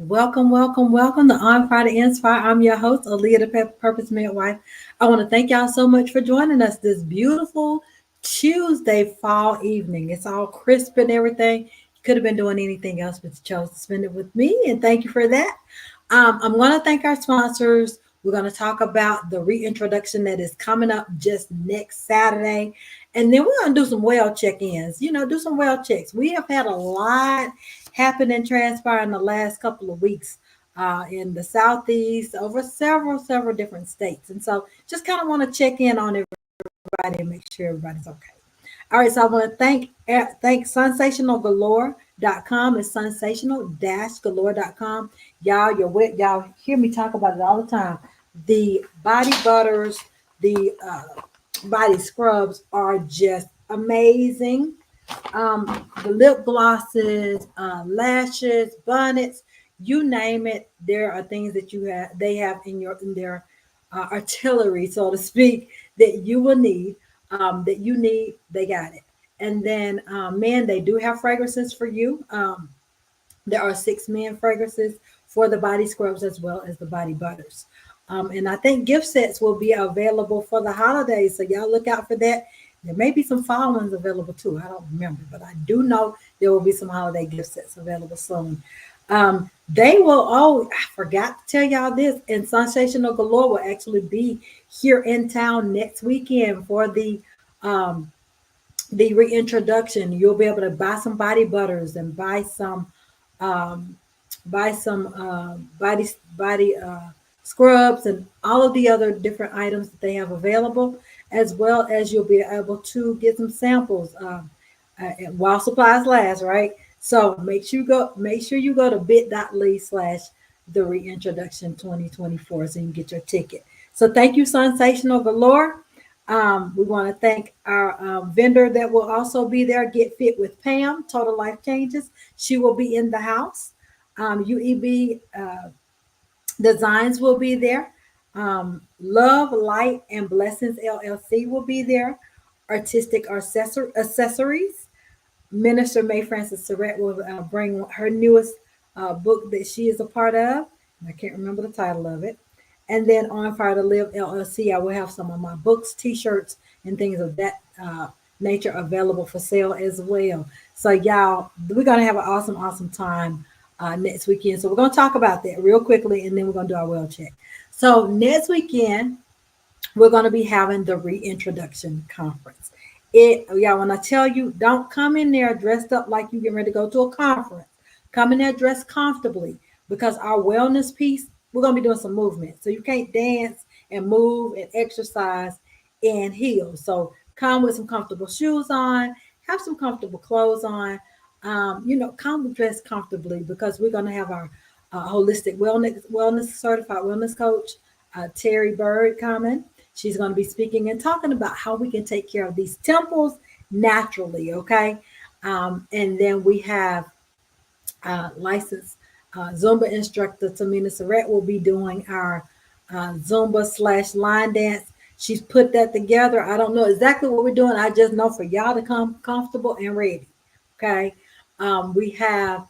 Welcome, welcome, welcome to On Fire to Inspire. I'm your host, Aleigha, the Purpose Midwife. I want to thank y'all so much for joining us this beautiful Tuesday fall evening. It's all crisp and everything. You could have been doing anything else, but you chose to spend it with me, and thank you for that. I'm going to thank our sponsors. We're going to talk about the reintroduction that is coming up just next Saturday. And then we're going to do some well check-ins, do some well checks. We have had a lot happen and transpire in the last couple of weeks in the Southeast over several different states. And so just kind of want to check in on everybody and make sure everybody's okay. All right, so I want to thank sensationalgalore.com. It's sensational-galore.com. Y'all hear me talk about it all the time. The body butters, the body scrubs are just amazing. The lip glosses, lashes, bonnets, you name it. There are things that they have in their artillery, so to speak, that you will need. That you need, they got it. And then men, they do have fragrances for you. There are 6 men fragrances for the body scrubs as well as the body butters. And I think gift sets will be available for the holidays. So y'all look out for that. There may be some fall ones available too. I don't remember, but I do know there will be some holiday gift sets available soon. They will, I forgot to tell y'all this, and Sensational Galore will actually be here in town next weekend for the reintroduction. You'll be able to buy some body butters and um, buy some body scrubs and all of the other different items that they have available, as well as you'll be able to get some samples while supplies last. Right. So make sure you go to bit.ly/ the reintroduction 2024 so you can get your ticket. So thank you, Sensational Galore. We want to thank our vendor that will also be there, Get Fit with Pam, Total Life Changes. She will be in the house. UEB Designs will be there. Love, Light, and Blessings LLC will be there. Artistic Accessories. Minister May Francis Surratt will bring her newest book that she is a part of. I can't remember the title of it. And then On Fire to Live LLC, I will have some of my books, T-shirts, and things of that nature available for sale as well. So y'all, we're gonna have an awesome time next weekend. So we're gonna talk about that real quickly, and then we're gonna do our well check. So next weekend, we're gonna be having the reintroduction conference. When I tell you, don't come in there dressed up like you getting ready to go to a conference. Come in there dressed comfortably because our wellness piece, we're gonna be doing some movement. So you can't dance and move and exercise in heels. So come with some comfortable shoes on, have some comfortable clothes on. Come dressed comfortably because we're gonna have our holistic wellness certified wellness coach, Terry Bird, coming. She's going to be speaking and talking about how we can take care of these temples naturally. Okay. And then we have licensed Zumba instructor Tamina Surratt will be doing our Zumba/line dance. She's put that together. I don't know exactly what we're doing. I just know for y'all to come comfortable and ready. Okay. We have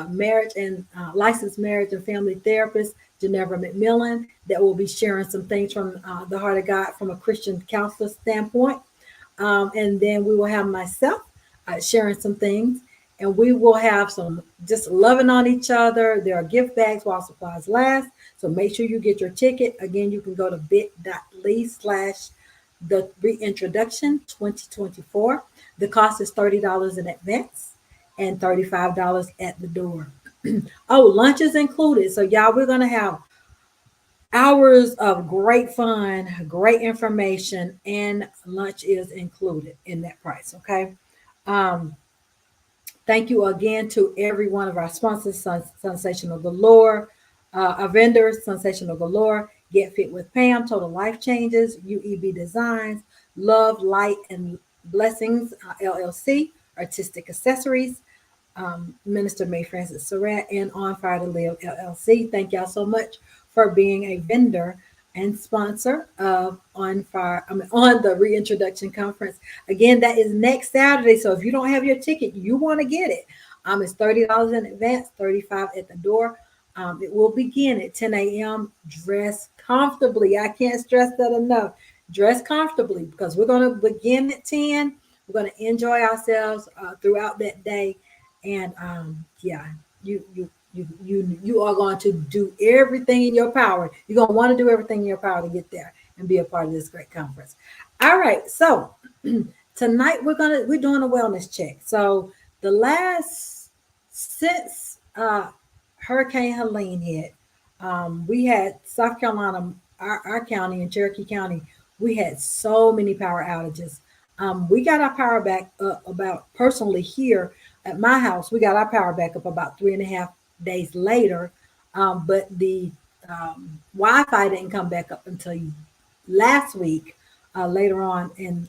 marriage and licensed marriage and family therapist Genevra McMillan that will be sharing some things from the Heart of God from a Christian counselor standpoint. And then we will have myself sharing some things, and we will have some just loving on each other. There are gift bags while supplies last. So make sure you get your ticket. Again, you can go to bit.ly/ the reintroduction 2024. The cost is $30 in advance and $35 at the door. Oh, lunch is included. So y'all, we're going to have hours of great fun, great information, and lunch is included in that price. Okay. Um, Thank you again to every one of our sponsors, Sensational Galore, our vendors, Sensational Galore, Get Fit with Pam, Total Life Changes, UEB Designs, Love, Light, and Blessings, LLC, Artistic Accessories, Minister May Francis Surratt, and On Fire to Live LLC. Thank y'all so much for being a vendor and sponsor of On the Reintroduction Conference. Again, that is next Saturday. So if you don't have your ticket, you want to get it. It's $30 in advance, $35 at the door. It will begin at 10 a.m. Dress comfortably. I can't stress that enough. Dress comfortably because we're going to begin at 10. We're going to enjoy ourselves throughout that day. And yeah, you are going to do everything in your power. You're going to want to do everything in your power to get there and be a part of this great conference. All right, so tonight we're doing a wellness check. So the last since Hurricane Helene hit, we had South Carolina, our county in Cherokee County, we had so many power outages. We got our power back up about personally here at my house. We got our power back up about 3.5 days later, but the Wi-Fi didn't come back up until last week. Later on in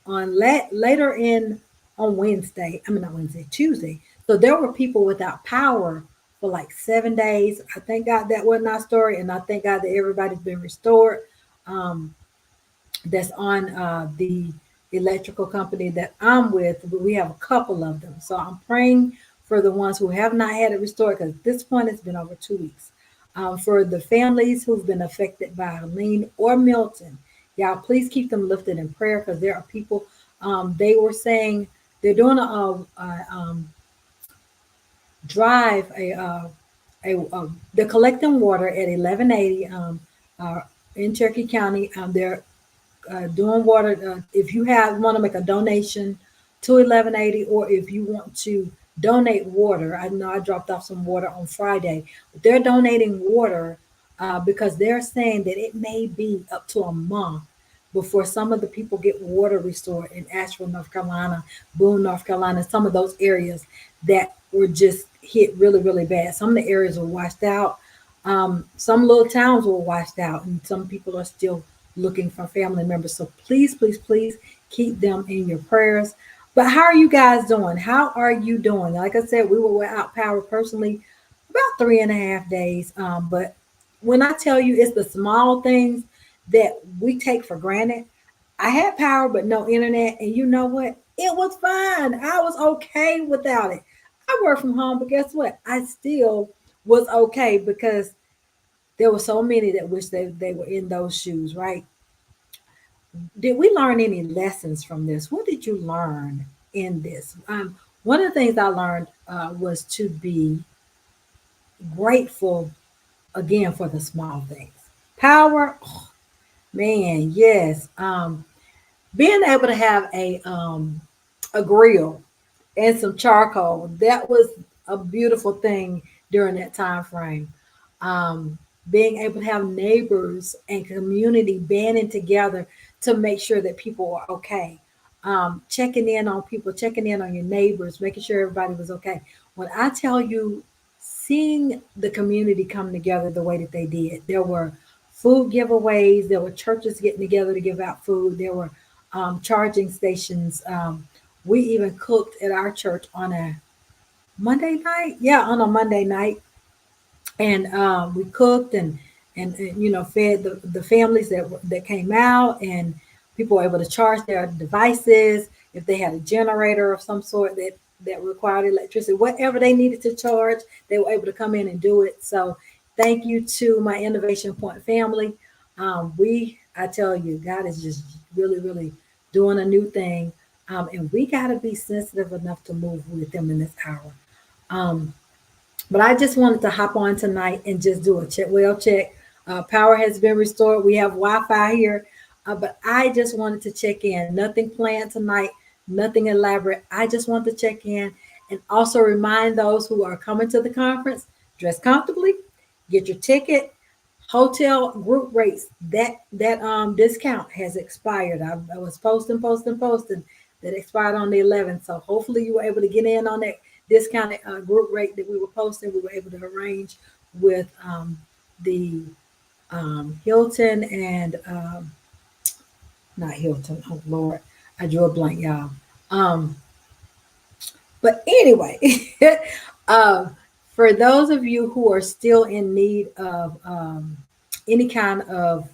later in on Wednesday. I mean not Wednesday, Tuesday. So there were people without power for like 7 days. I thank God that wasn't our story, and I thank God that everybody's been restored. Um, that's on the electrical company that I'm with. We have a couple of them. So I'm praying for the ones who have not had it restored because at this point it's been over 2 weeks. For the families who've been affected by Helene or Milton, y'all please keep them lifted in prayer because there are people. They were saying they're doing a drive they're collecting water at 1180 uh, in Cherokee County. They're doing water. If you have want to make a donation to 1180, or if you want to donate water, I know I dropped off some water on Friday. But they're donating water because they're saying that it may be up to a month before some of the people get water restored in Asheville, North Carolina, Boone, North Carolina, some of those areas that were just hit really, really bad. Some of the areas were washed out. Some little towns were washed out, and some people are still looking for family members. So please, please, please keep them in your prayers. But how are you guys doing? How are you doing? Like I said, we were without power personally about 3.5 days. But when I tell you it's the small things that we take for granted, I had power but no internet, and you know what? It was fine. I was okay without it. I work from home, but guess what? I still was okay because there were so many that wish they were in those shoes, right? Did we learn any lessons from this? What did you learn in this? One of the things I learned was to be grateful again for the small things. Power, oh, man, yes. Being able to have a grill and some charcoal, that was a beautiful thing during that time frame. Um, Being able to have neighbors and community banding together to make sure that people are okay. Checking in on people, checking in on your neighbors, making sure everybody was okay. When I tell you, seeing the community come together the way that they did, there were food giveaways, there were churches getting together to give out food, there were charging stations. We even cooked at our church on a Monday night. Yeah, on a Monday night, and we cooked and fed the families that came out, and people were able to charge their devices if they had a generator of some sort that required electricity, whatever they needed to charge, they were able to come in and do it. So thank you to my Innovation Point family. I tell you, God is just really, really doing a new thing, and we got to be sensitive enough to move with them in this hour. um, but I just wanted to hop on tonight and just do a check. Power has been restored. We have Wi-Fi here, but I just wanted to check in. Nothing planned tonight, nothing elaborate. I just wanted to check in and also remind those who are coming to the conference, dress comfortably, get your ticket. Hotel group rates, that discount has expired. I was posting that expired on the 11th. So hopefully you were able to get in on that discounted group rate that we were posting. We were able to arrange with the Hilton and not Hilton. Oh Lord, I drew a blank, y'all. Um, but anyway, uh, for those of you who are still in need of any kind of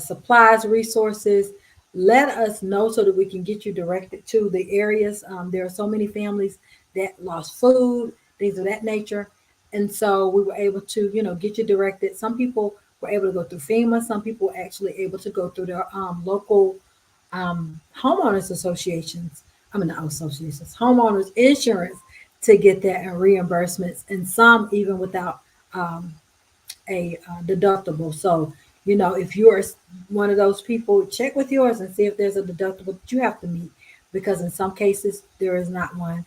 supplies, resources, let us know so that we can get you directed to the areas. There are so many families that lost food, things of that nature. And so we were able to, get you directed. Some people were able to go through FEMA. Some people were actually able to go through their local homeowners associations. I mean, not associations, homeowners insurance to get that and reimbursements, and some even without um, a deductible. So, if you're one of those people, check with yours and see if there's a deductible that you have to meet, because in some cases there is not one.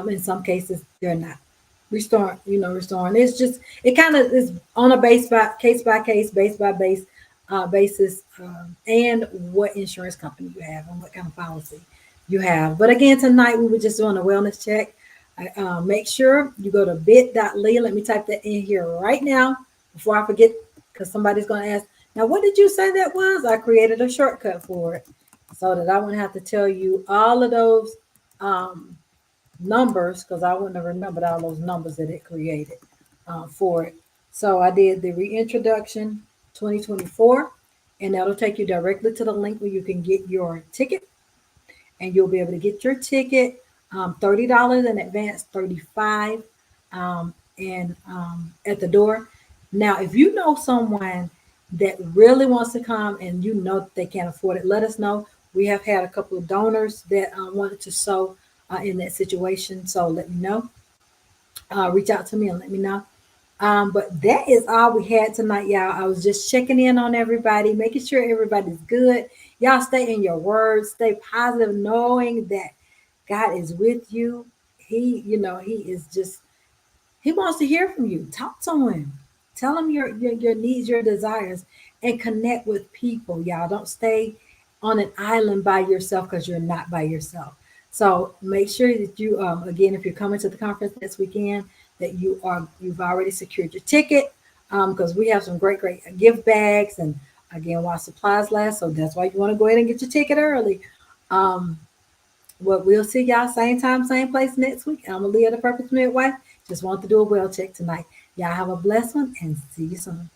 In some cases they're not. Restoring. It's just, it kind of is on a by case, base by base basis, and what insurance company you have and what kind of policy you have. But again, tonight we were just doing a wellness check. Make sure you go to bit.ly. Let me type that in here right now before I forget, because somebody's going to ask, now, what did you say that was? I created a shortcut for it so that I wouldn't have to tell you all of those numbers, because I wouldn't have remembered all those numbers that it created for it. So I did the reintroduction 2024, and that'll take you directly to the link where you can get your ticket, and you'll be able to get your ticket $30 in advance, 35 and at the door. Now, if you know someone that really wants to come and you know that they can't afford it, let us know. We have had a couple of donors that wanted to sow in that situation, so let me know. Reach out to me and let me know. But that is all we had tonight, y'all. I was just checking in on everybody, making sure everybody's good. Y'all stay in your words, stay positive, knowing that God is with you. He is just, he wants to hear from you. Talk to him. Tell him your needs, your desires, and connect with people, y'all. Don't stay on an island by yourself, because you're not by yourself. So make sure that you, again, if you're coming to the conference this weekend, that you've already secured your ticket, because we have some great gift bags, and again, while supplies last. So that's why you want to go ahead and get your ticket early. Well, we'll see y'all same time, same place next week. I'm Aleigha, the Purpose Midwife. Just want to do a well check tonight. Y'all have a blessed one and see you soon.